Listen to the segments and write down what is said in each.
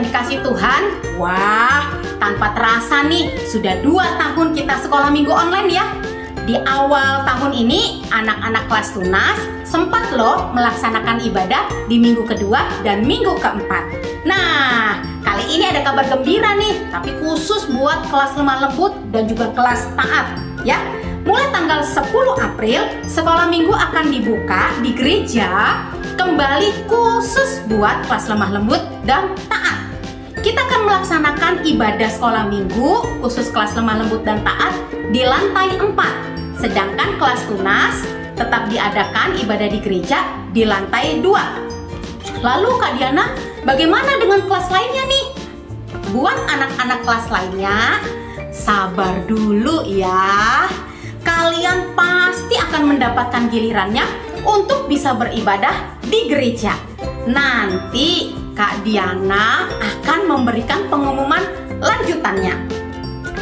dikasih Tuhan, wah, tanpa terasa nih, sudah 2 tahun kita sekolah minggu online ya. Di awal tahun ini, anak-anak kelas tunas sempat loh melaksanakan ibadah di minggu kedua dan minggu keempat. Nah, kali ini ada kabar gembira nih, tapi khusus buat kelas lemah lembut dan juga kelas taat ya. Mulai tanggal 10 April, sekolah minggu akan dibuka di gereja kembali khusus buat kelas lemah lembut dan taat. Kita akan melaksanakan ibadah sekolah minggu khusus kelas lemah lembut dan taat di lantai 4. Sedangkan kelas tunas tetap diadakan ibadah di gereja di lantai 2. Lalu Kak Diana, bagaimana dengan kelas lainnya nih? Buat anak-anak kelas lainnya, sabar dulu ya. Kalian pasti akan mendapatkan gilirannya untuk bisa beribadah di gereja. Nanti Kak Diana akan memberikan pengumuman lanjutannya.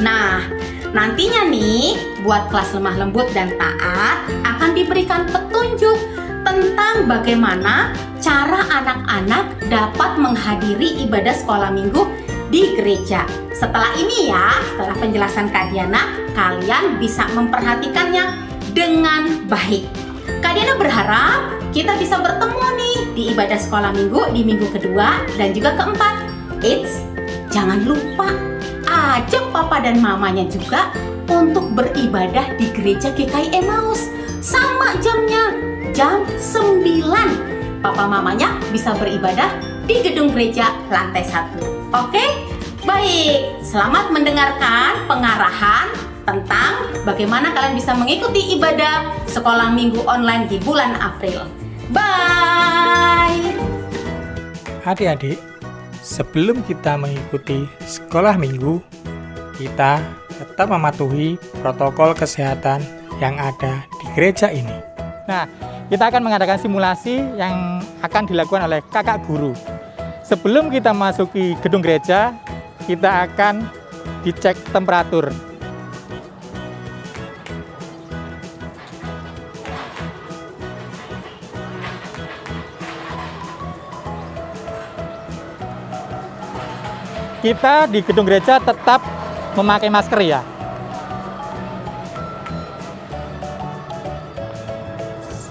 Nah, nantinya nih buat kelas lemah lembut dan taat akan diberikan petunjuk tentang bagaimana cara anak-anak dapat menghadiri ibadah sekolah minggu di gereja. Setelah ini ya, setelah penjelasan Kak Diana, kalian bisa memperhatikannya dengan baik. Kak Diana berharap kita bisa bertemu nih di ibadah sekolah minggu di minggu kedua dan juga keempat. Eits, jangan lupa ajak papa dan mamanya juga untuk beribadah di gereja GKI Emmaus. Sama jamnya, jam 9. Papa mamanya bisa beribadah di gedung gereja lantai 1. Oke? Baik, selamat mendengarkan pengarahan tentang bagaimana kalian bisa mengikuti ibadah sekolah minggu online di bulan April. Bye! Adik-adik, sebelum kita mengikuti sekolah minggu, kita tetap mematuhi protokol kesehatan yang ada di gereja ini. Nah, kita akan mengadakan simulasi yang akan dilakukan oleh kakak guru. Sebelum kita masuki gedung gereja, kita akan dicek temperatur. Kita di gedung gereja tetap memakai masker ya.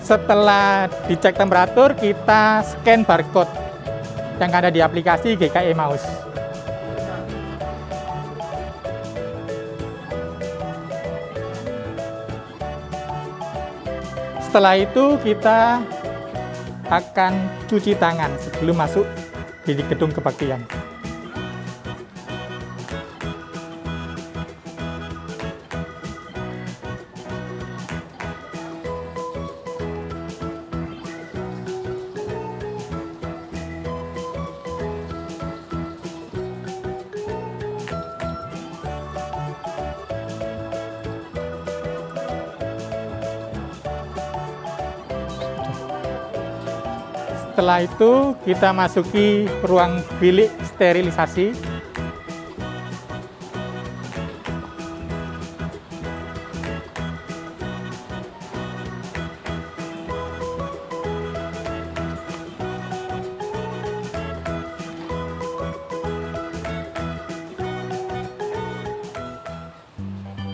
Setelah dicek temperatur, kita scan barcode yang ada di aplikasi GKI Emmaus. Setelah itu kita akan cuci tangan sebelum masuk di gedung kebaktian. Setelah itu kita masuki ruang bilik sterilisasi.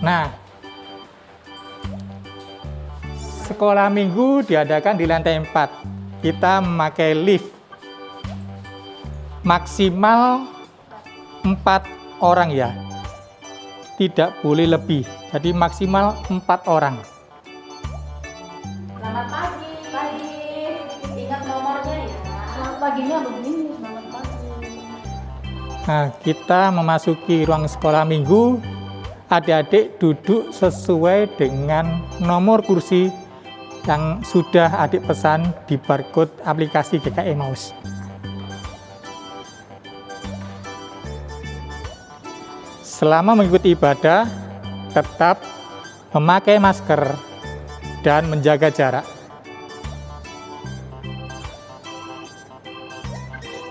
Nah, sekolah minggu diadakan di lantai 4. Kita memakai lift maksimal 4 orang ya, tidak boleh lebih, jadi maksimal 4 orang. Selamat pagi. Ingat nomornya ya. Selamat paginya begini, selamat pagi. Nah, kita memasuki ruang sekolah minggu, adik-adik duduk sesuai dengan nomor kursi yang sudah adik pesan di barcode aplikasi GKI Emmaus. Selama mengikuti ibadah, tetap memakai masker dan menjaga jarak.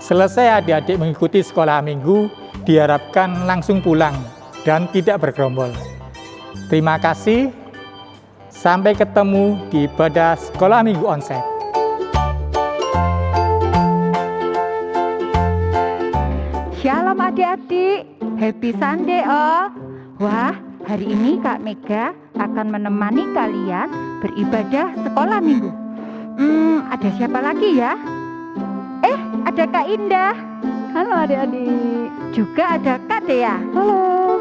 Selesai adik-adik mengikuti sekolah minggu, diharapkan langsung pulang dan tidak bergerombol. Terima kasih. Sampai ketemu di ibadah sekolah minggu onsite. adik-adik, happy Sunday oh. Wah, hari ini Kak Mega akan menemani kalian beribadah sekolah minggu. Ada siapa lagi ya? Ada Kak Indah. Halo adik-adik. Juga ada Kak Dea. Halo.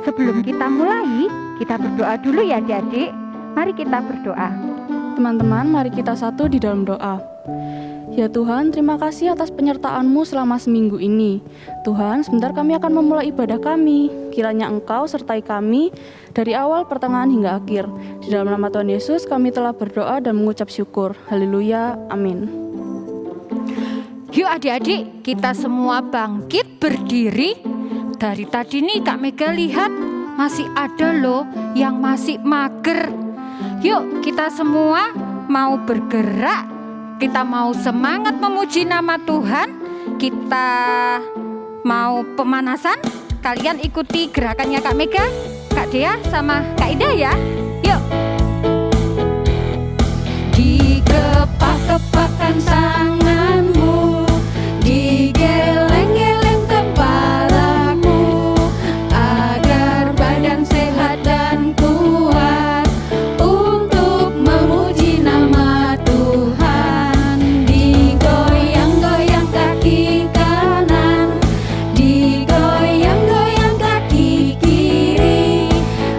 Sebelum kita mulai, kita berdoa dulu ya adik-adik. Mari kita berdoa. Teman-teman, mari kita satu di dalam doa. Ya Tuhan, terima kasih atas penyertaan-Mu selama seminggu ini. Tuhan, sebentar kami akan memulai ibadah kami. Kiranya Engkau sertai kami dari awal, pertengahan hingga akhir. Di dalam nama Tuhan Yesus kami telah berdoa dan mengucap syukur. Haleluya, amin. Yuk adik-adik, kita semua bangkit berdiri. Dari tadi nih Kak Mega lihat masih ada loh yang masih mager. Yuk kita semua mau bergerak. Kita mau semangat memuji nama Tuhan. Kita mau pemanasan. Kalian ikuti gerakannya Kak Mega, Kak Dea sama Kak Ida ya. Yuk. Dikepak-kepakkan tanganmu, digeleng-geleng kepalamu, agar badan sehat dan kuat untuk memuji nama Tuhan. Digoyang-goyang kaki kanan, digoyang-goyang kaki kiri,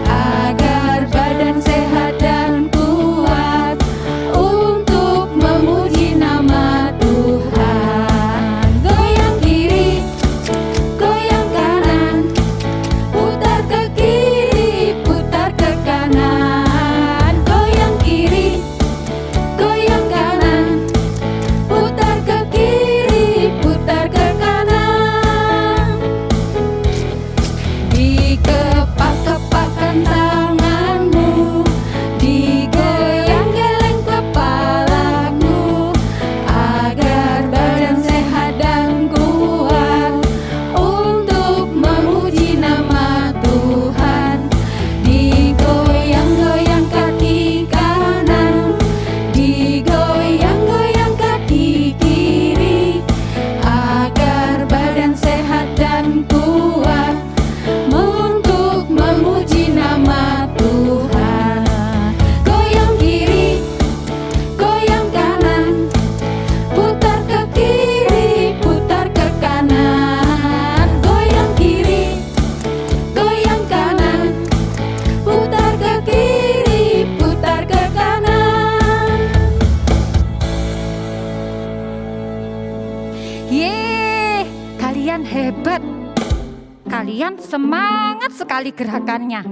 agar badan sehat dan kuat untuk memuji nama Tuhan. Goyang kiri, goyang kanan, putar ke kiri, putar ke kanan. Goyang kiri, goyang kanan, putar ke kiri, putar ke kanan. Dikepak-kepakkan tanganmu, digoyang-geleng kepalamu, agar badan sehat dan kuat untuk memuji nama Tuhan. Digoyang-goyang kaki kanan, digoyang-goyang kaki kiri, agar badan sehat dan kuat untuk memuji nama Tuhan. Goyang kiri, goyang kanan, putar ke kiri, putar ke kanan. Goyang kiri, goyang kanan, putar ke kiri, putar ke kanan. Yeay, kalian hebat. Kalian semangat sekali gerakannya.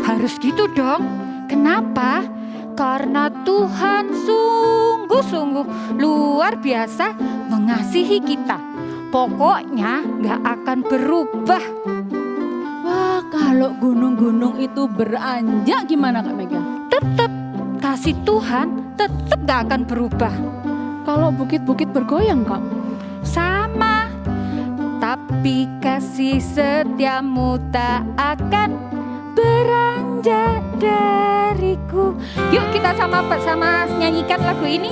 Harus gitu dong. Kenapa? Karena Tuhan sungguh-sungguh luar biasa mengasihi kita. Pokoknya gak akan berubah. Wah, kalau gunung-gunung itu beranjak gimana Kak Mega? Tetap kasih Tuhan tetap gak akan berubah. Kalau bukit-bukit bergoyang Kak? Sama. Tapi kasih setiamu tak akan beranjak dariku. Yuk kita sama-sama nyanyikan lagu ini.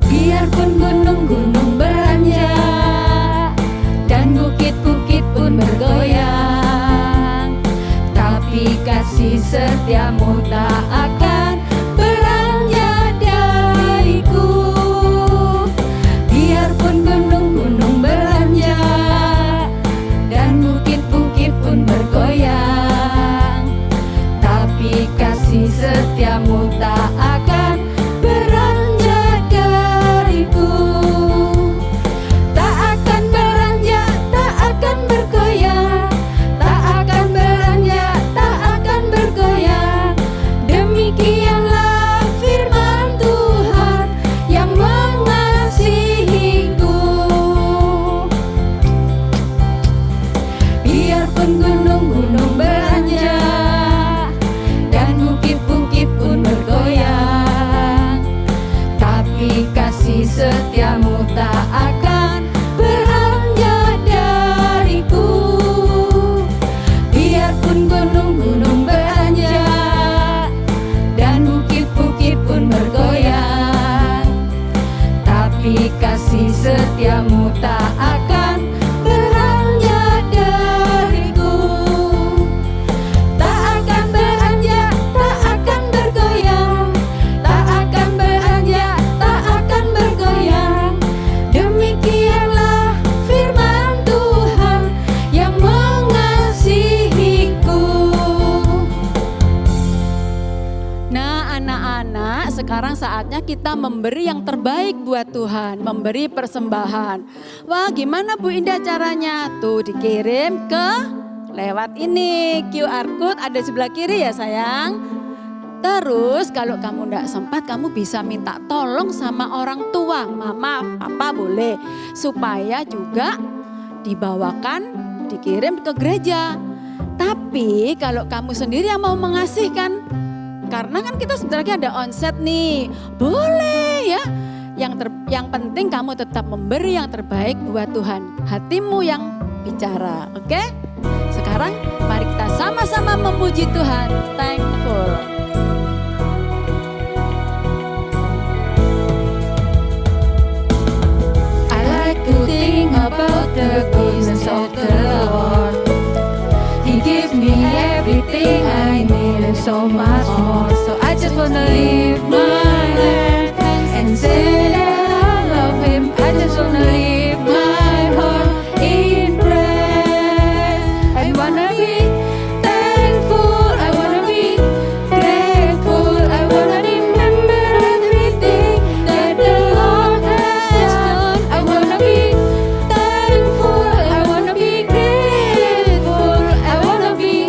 Biarpun gunung-gunung beranjak dan bukit-bukit pun bergoyang, tapi kasih setiamu tak akan beranjak dariku. Biarpun gunung-gunung beranjak dan bukit-bukit pun bergoyang, tapi kasih setiamu tak akan beranjak dariku. Tak akan beranjak, tak akan bergoyang, tak akan beranjak, tak akan bergoyang, demi setiamu tak akan beranjak dariku. Tak akan beranjak, tak akan bergoyang. Tak akan beranjak, tak akan bergoyang. Demikianlah firman Tuhan yang mengasihiku. Nah, anak-anak, sekarang saatnya kita memberi yang terbaik buat Tuhan, memberi persembahan. Wah, gimana Bu Indah caranya? Tuh dikirim ke lewat ini, QR code ada sebelah kiri ya sayang. Terus kalau kamu tidak sempat, kamu bisa minta tolong sama orang tua, mama, papa boleh. Supaya juga dibawakan, dikirim ke gereja. Tapi kalau kamu sendiri yang mau mengasihkan, karena kan kita sebentar lagi ada onset nih, boleh ya. Yang penting kamu tetap memberi yang terbaik buat Tuhan. Hatimu yang bicara, oke? Sekarang mari kita sama-sama memuji Tuhan. Thankful. I like to think about the goodness of the Lord. He gives me everything I need and so much more. So I just wanna lift my hand and say that I love Him. I just wanna lift my heart in prayer. I wanna be thankful. I wanna be grateful. I wanna remember everything that the Lord has done. I wanna be thankful. I wanna be grateful. I wanna be.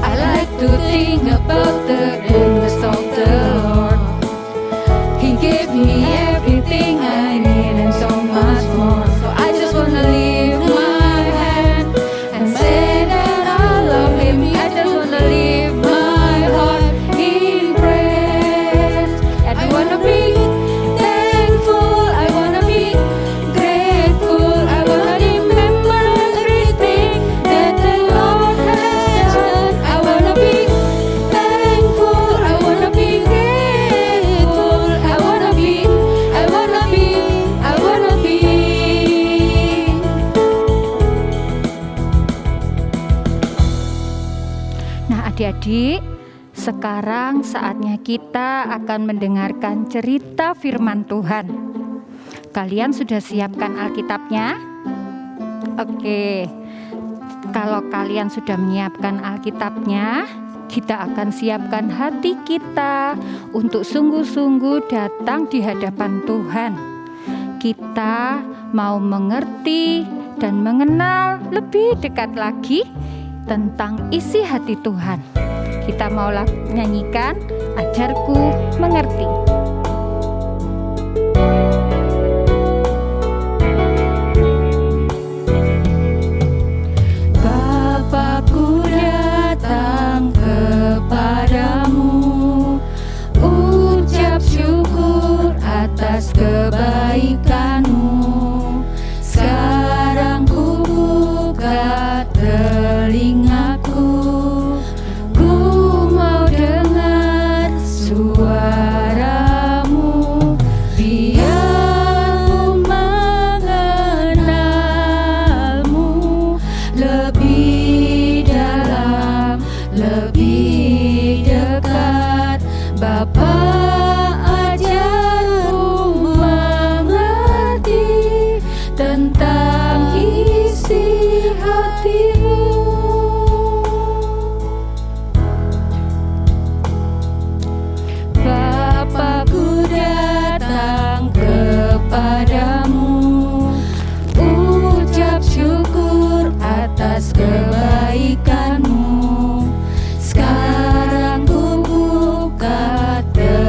I like to think about the goodness of the Lord. He gave me everything I need and so much more. So I just wanna lift my hand and say that I love Him. I just wanna lift my heart in praise. And I wanna be thankful. I wanna be grateful. I wanna remember everything that the Lord has done. I wanna be thankful. I wanna be grateful. I wanna be. Nah, adik-adik, sekarang saatnya kita akan mendengarkan cerita firman Tuhan. Kalian sudah siapkan Alkitabnya? Oke. Kalau kalian sudah menyiapkan Alkitabnya, kita akan siapkan hati kita untuk sungguh-sungguh datang di hadapan Tuhan. Kita mau mengerti dan mengenal lebih dekat lagi tentang isi hati Tuhan. Kita mau nyanyikan Ajarku Mengerti. Bapakku datang kepadamu, ucap syukur atas kebaikanmu. Sekarang ku buka telingaku, ku mau dengar suaramu. Biar ku mengenalmu lebih dalam, lebih dekat. Bapa, ajarku mengerti tentang isi hatimu. Bapakku datang kepadamu, ucap syukur atas kebaikanmu. Sekarang ku buka telingaku,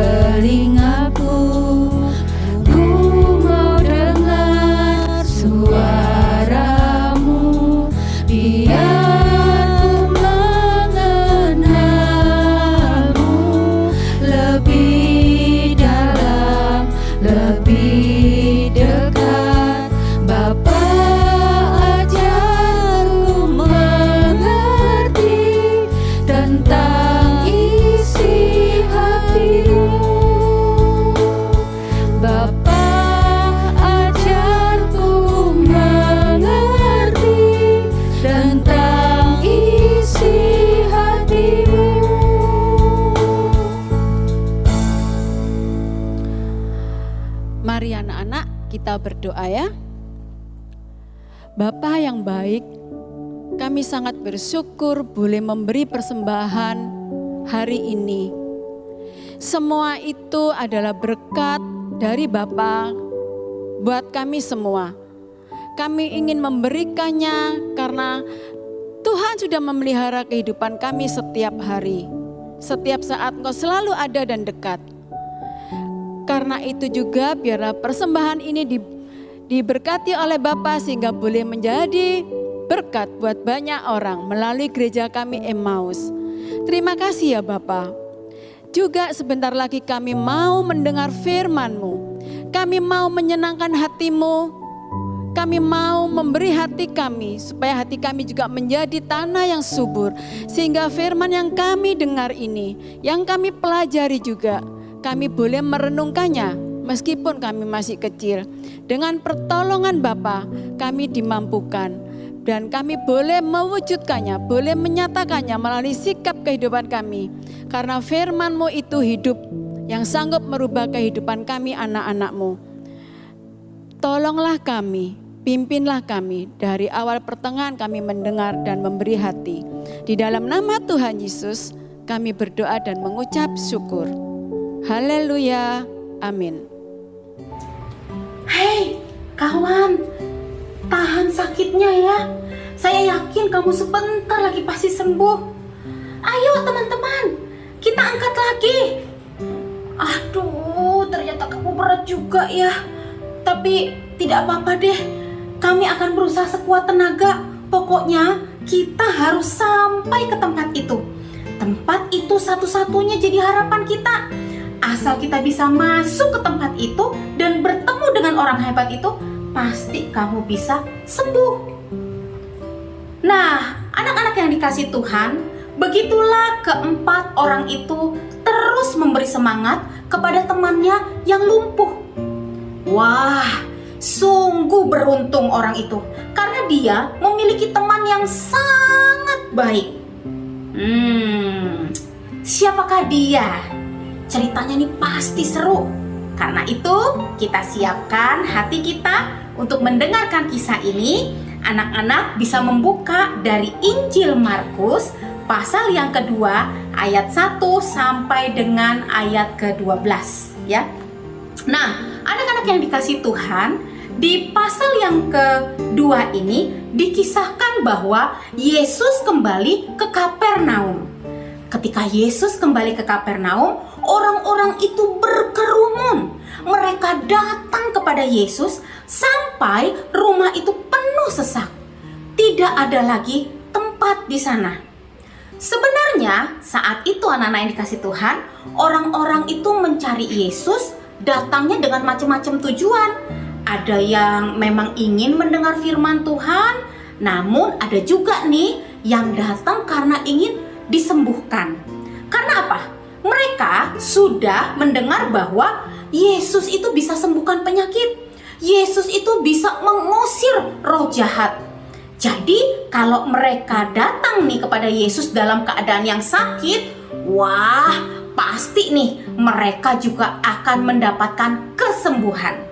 kita berdoa ya. Bapa yang baik, kami sangat bersyukur boleh memberi persembahan hari ini. Semua itu adalah berkat dari Bapa buat kami semua. Kami ingin memberikannya karena Tuhan sudah memelihara kehidupan kami setiap hari. Setiap saat Engkau selalu ada dan dekat. Karena itu juga biarlah persembahan ini diberkati oleh Bapa sehingga boleh menjadi berkat buat banyak orang melalui gereja kami Emmaus. Terima kasih ya Bapa. Juga sebentar lagi kami mau mendengar firman-Mu. Kami mau menyenangkan hati-Mu. Kami mau memberi hati kami supaya hati kami juga menjadi tanah yang subur. Sehingga firman yang kami dengar ini, yang kami pelajari juga, kami boleh merenungkannya meskipun kami masih kecil. Dengan pertolongan Bapa kami dimampukan dan kami boleh mewujudkannya, boleh menyatakannya melalui sikap kehidupan kami. Karena firman-Mu itu hidup yang sanggup merubah kehidupan kami anak-anak-Mu. Tolonglah kami, pimpinlah kami dari awal pertengahan kami mendengar dan memberi hati. Di dalam nama Tuhan Yesus kami berdoa dan mengucap syukur. Haleluya, amin. Hei kawan, tahan sakitnya ya. Saya yakin kamu sebentar lagi pasti sembuh. Ayo teman-teman, kita angkat lagi. Aduh, ternyata kamu berat juga ya. Tapi tidak apa-apa deh, kami akan berusaha sekuat tenaga. Pokoknya kita harus sampai ke tempat itu. Tempat itu satu-satunya jadi harapan kita. Asal kita bisa masuk ke tempat itu dan bertemu dengan orang hebat itu, pasti kamu bisa sembuh. Nah, anak-anak yang dikasih Tuhan, begitulah keempat orang itu terus memberi semangat kepada temannya yang lumpuh. Wah, sungguh beruntung orang itu karena dia memiliki teman yang sangat baik. Siapakah dia? Ceritanya nih pasti seru. Karena itu kita siapkan hati kita untuk mendengarkan kisah ini. Anak-anak bisa membuka dari Injil Markus pasal yang kedua ayat 1 sampai dengan ayat ke-12 ya. Nah, anak-anak yang dikasih Tuhan, di pasal yang kedua ini dikisahkan bahwa Yesus kembali ke Kapernaum. Ketika Yesus kembali ke Kapernaum, orang-orang itu berkerumun. Mereka datang kepada Yesus sampai rumah itu penuh sesak. Tidak ada lagi tempat di sana. Sebenarnya saat itu anak-anak yang dikasih Tuhan, orang-orang itu mencari Yesus datangnya dengan macam-macam tujuan. Ada yang memang ingin mendengar firman Tuhan, namun ada juga nih yang datang karena ingin disembuhkan. Karena apa? Mereka sudah mendengar bahwa Yesus itu bisa sembuhkan penyakit. Yesus itu bisa mengusir roh jahat. Jadi kalau mereka datang nih kepada Yesus dalam keadaan yang sakit, wah pasti nih mereka juga akan mendapatkan kesembuhan.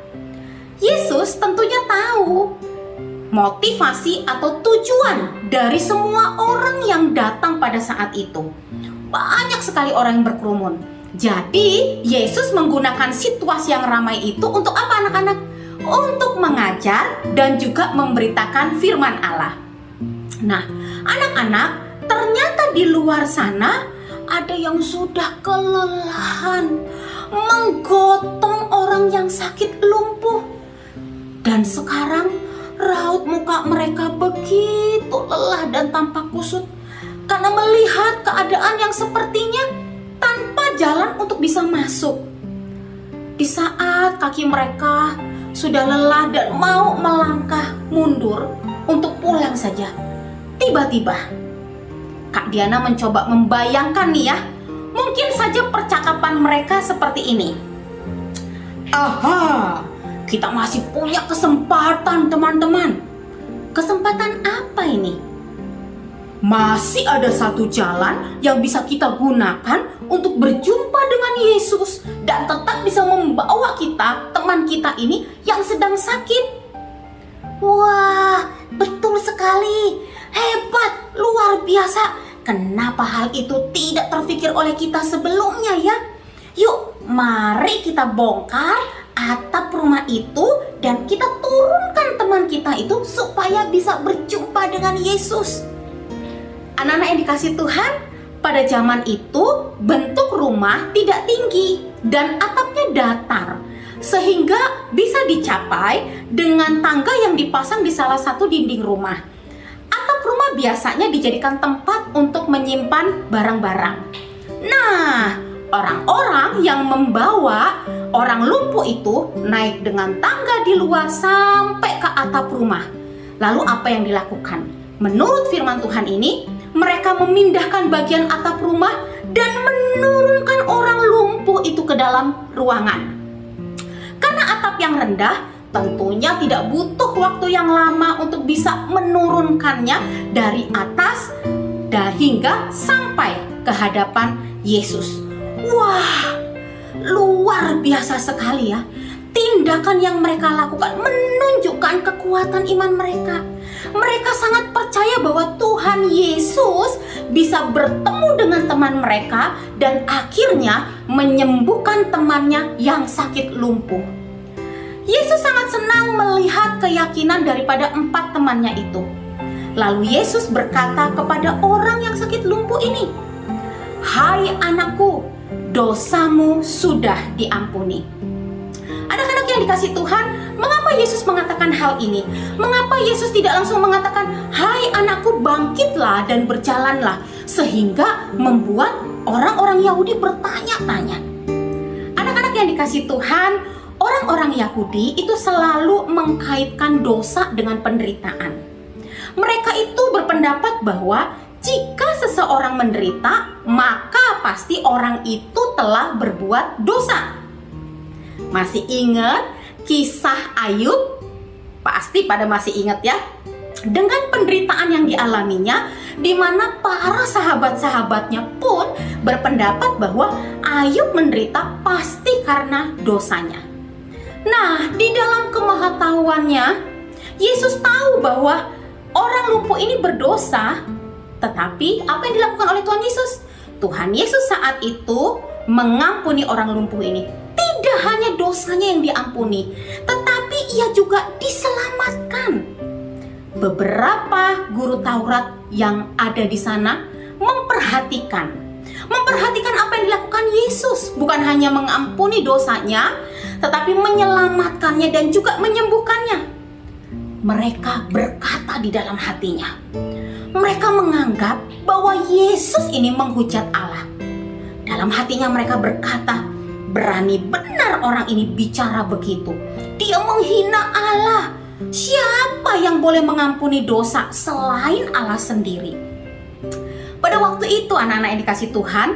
Yesus tentunya tahu motivasi atau tujuan dari semua orang yang datang pada saat itu. Banyak sekali orang yang berkerumun. Jadi Yesus menggunakan situasi yang ramai itu untuk apa anak-anak? Untuk mengajar dan juga memberitakan firman Allah. Nah, anak-anak, ternyata di luar sana ada yang sudah kelelahan menggotong orang yang sakit lumpuh. Dan sekarang raut muka mereka begitu lelah dan tampak kusut karena melihat keadaan yang sepertinya tanpa jalan untuk bisa masuk. Di saat kaki mereka sudah lelah dan mau melangkah mundur untuk pulang saja, tiba-tiba Kak Diana mencoba membayangkan nih ya, mungkin saja percakapan mereka seperti ini. Aha, kita masih punya kesempatan teman-teman. Kesempatan apa ini? masih ada satu jalan yang bisa kita gunakan untuk berjumpa dengan Yesus dan tetap bisa membawa kita, teman kita ini yang sedang sakit. Wah, betul sekali. Hebat, luar biasa. Kenapa hal itu tidak terpikir oleh kita sebelumnya ya? Yuk, mari kita bongkar atap rumah itu dan kita turunkan teman kita itu supaya bisa berjumpa dengan Yesus. Anak-anak yang dikasih Tuhan, pada zaman itu bentuk rumah tidak tinggi dan atapnya datar, sehingga bisa dicapai dengan tangga yang dipasang di salah satu dinding rumah. Atap rumah biasanya dijadikan tempat untuk menyimpan barang-barang. Nah, orang-orang yang membawa orang lumpuh itu naik dengan tangga di luar sampai ke atap rumah. Lalu apa yang dilakukan? Menurut firman Tuhan ini, mereka memindahkan bagian atap rumah dan menurunkan orang lumpuh itu ke dalam ruangan. Karena atap yang rendah, tentunya tidak butuh waktu yang lama untuk bisa menurunkannya dari atas dan hingga sampai ke hadapan Yesus. Wah, luar biasa sekali ya. Tindakan yang mereka lakukan menunjukkan kekuatan iman mereka. Mereka sangat percaya bahwa Tuhan Yesus bisa bertemu dengan teman mereka dan akhirnya menyembuhkan temannya yang sakit lumpuh. Yesus sangat senang melihat keyakinan daripada 4 temannya itu. Lalu Yesus berkata kepada orang yang sakit lumpuh ini, "Hai anakku, dosamu sudah diampuni." Anak-anak yang dikasih Tuhan, mengapa Yesus mengatakan hal ini? Mengapa Yesus tidak langsung mengatakan, "Hai anakku, bangkitlah dan berjalanlah," sehingga membuat orang-orang Yahudi bertanya-tanya. Anak-anak yang dikasih Tuhan, orang-orang Yahudi itu selalu mengkaitkan dosa dengan penderitaan. Mereka itu berpendapat bahwa jika seseorang menderita, maka pasti orang itu telah berbuat dosa. Masih ingat kisah Ayub? Pasti pada masih ingat ya. Dengan penderitaan yang dialaminya, di mana para sahabat-sahabatnya pun berpendapat bahwa Ayub menderita pasti karena dosanya. Nah, di dalam kemahatauannya, Yesus tahu bahwa orang lumpuh ini berdosa. Tetapi apa yang dilakukan oleh Tuhan Yesus? Tuhan Yesus saat itu mengampuni orang lumpuh ini. Tidak hanya dosanya yang diampuni, tetapi ia juga diselamatkan. Beberapa guru Taurat yang ada di sana memperhatikan apa yang dilakukan Yesus. Bukan hanya mengampuni dosanya, tetapi menyelamatkannya dan juga menyembuhkannya. Mereka berkata di dalam hatinya, mereka menganggap bahwa Yesus ini menghujat Allah. Dalam hatinya mereka berkata, berani benar orang ini bicara begitu. Dia menghina Allah. Siapa yang boleh mengampuni dosa selain Allah sendiri? Pada waktu itu anak-anak yang dikasih Tuhan,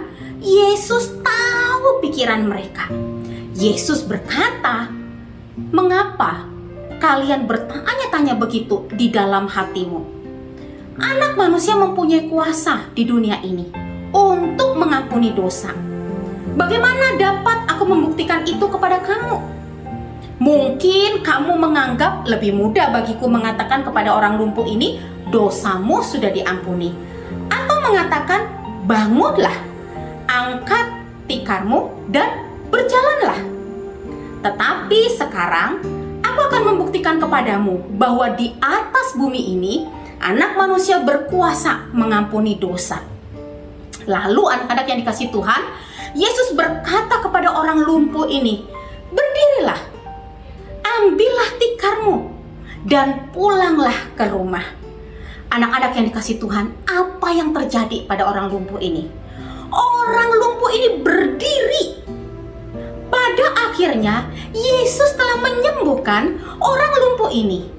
Yesus tahu pikiran mereka. Yesus berkata, "Mengapa kalian bertanya-tanya begitu di dalam hatimu? Anak manusia mempunyai kuasa di dunia ini untuk mengampuni dosa. Bagaimana dapat aku membuktikan itu kepada kamu? Mungkin kamu menganggap lebih mudah bagiku mengatakan kepada orang lumpuh ini, dosamu sudah diampuni. Atau mengatakan, bangunlah, angkat tikarmu dan berjalanlah. Tetapi sekarang, aku akan membuktikan kepadamu bahwa di atas bumi ini, anak manusia berkuasa mengampuni dosa." Lalu anak-anak yang dikasih Tuhan, Yesus berkata kepada orang lumpuh ini, "Berdirilah, ambillah tikarmu, dan pulanglah ke rumah." Anak-anak yang dikasih Tuhan, apa yang terjadi pada orang lumpuh ini? Orang lumpuh ini berdiri. Pada akhirnya, Yesus telah menyembuhkan orang lumpuh ini.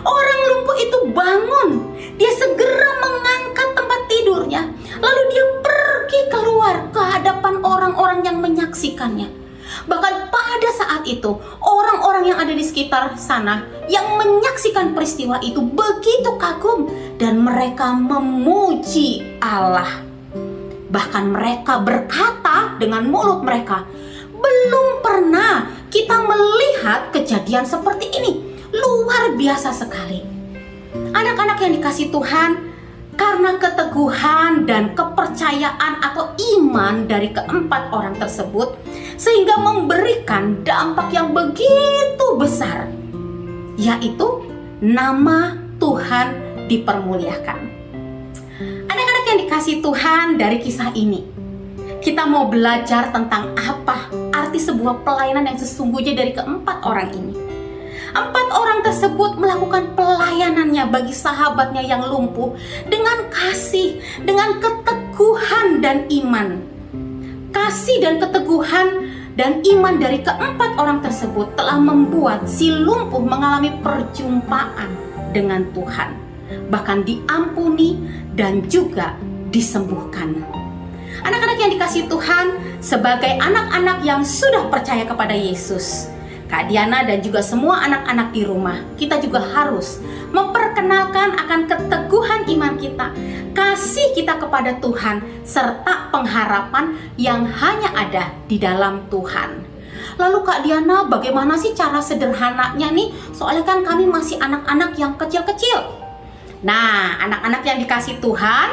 Orang lumpuh itu bangun. Dia segera mengangkat tempat tidurnya. Lalu dia pergi keluar ke hadapan orang-orang yang menyaksikannya. Bahkan pada saat itu, orang-orang orang-orang yang ada di sekitar sana yang menyaksikan peristiwa itu begitu kagum dan mereka memuji Allah. Bahkan mereka berkata dengan mulut mereka, belum pernah kita melihat kejadian seperti ini. Luar biasa sekali. Anak-anak yang dikasihi Tuhan, karena keteguhan dan kepercayaan atau iman dari keempat orang tersebut, sehingga memberikan dampak yang begitu besar, yaitu nama Tuhan dipermuliakan. Anak-anak yang dikasihi Tuhan, dari kisah ini kita mau belajar tentang apa arti sebuah pelayanan yang sesungguhnya dari keempat orang ini. Empat orang tersebut melakukan pelayanannya bagi sahabatnya yang lumpuh dengan kasih, dengan keteguhan dan iman. Kasih dan keteguhan dan iman dari keempat orang tersebut telah membuat si lumpuh mengalami perjumpaan dengan Tuhan, bahkan diampuni dan juga disembuhkan. Anak-anak yang dikasihi Tuhan, sebagai anak-anak yang sudah percaya kepada Yesus, Kak Diana dan juga semua anak-anak di rumah, kita juga harus memperkenalkan akan keteguhan iman kita, kasih kita kepada Tuhan, serta pengharapan yang hanya ada di dalam Tuhan. Lalu Kak Diana, bagaimana sih cara sederhananya nih? Soalnya kan kami masih anak-anak yang kecil-kecil. Nah, anak-anak yang dikasihi Tuhan,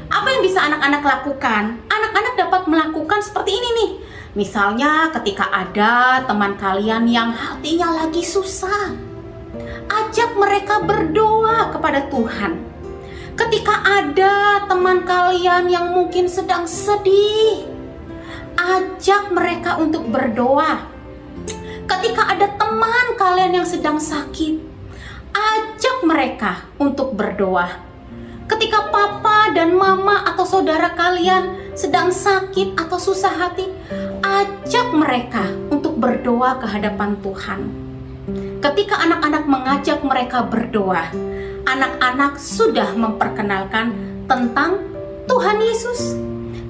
apa yang bisa anak-anak lakukan? Anak-anak dapat melakukan seperti ini nih. Misalnya ketika ada teman kalian yang hatinya lagi susah, ajak mereka berdoa kepada Tuhan. Ketika ada teman kalian yang mungkin sedang sedih, ajak mereka untuk berdoa. Ketika ada teman kalian yang sedang sakit, ajak mereka untuk berdoa. Ketika papa dan mama atau saudara kalian sedang sakit atau susah hati, ajak mereka untuk berdoa ke hadapan Tuhan. Ketika anak-anak mengajak mereka berdoa, anak-anak sudah memperkenalkan tentang Tuhan Yesus.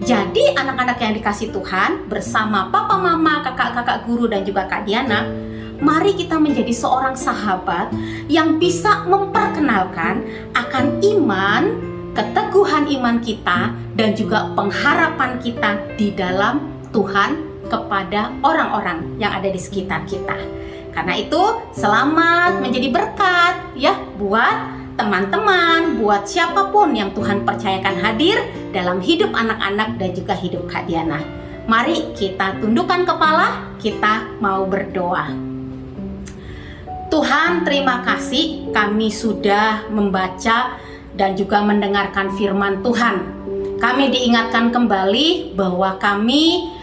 Jadi anak-anak yang dikasihi Tuhan, bersama papa, mama, kakak-kakak guru dan juga Kak Diana, mari kita menjadi seorang sahabat yang bisa memperkenalkan akan iman, keteguhan iman kita, dan juga pengharapan kita di dalam Tuhan kepada orang-orang yang ada di sekitar kita. Karena itu, selamat menjadi berkat ya buat teman-teman, buat siapapun yang Tuhan percayakan hadir dalam hidup anak-anak dan juga hidup Kak Diana. Mari kita tundukkan kepala, kita mau berdoa. Tuhan, terima kasih kami sudah membaca dan juga mendengarkan firman Tuhan. Kami diingatkan kembali bahwa kami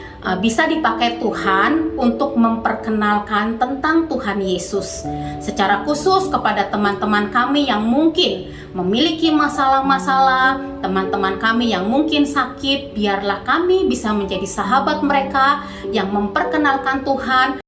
bisa dipakai Tuhan untuk memperkenalkan tentang Tuhan Yesus. Secara khusus kepada teman-teman kami yang mungkin memiliki masalah-masalah, teman-teman kami yang mungkin sakit, biarlah kami bisa menjadi sahabat mereka yang memperkenalkan Tuhan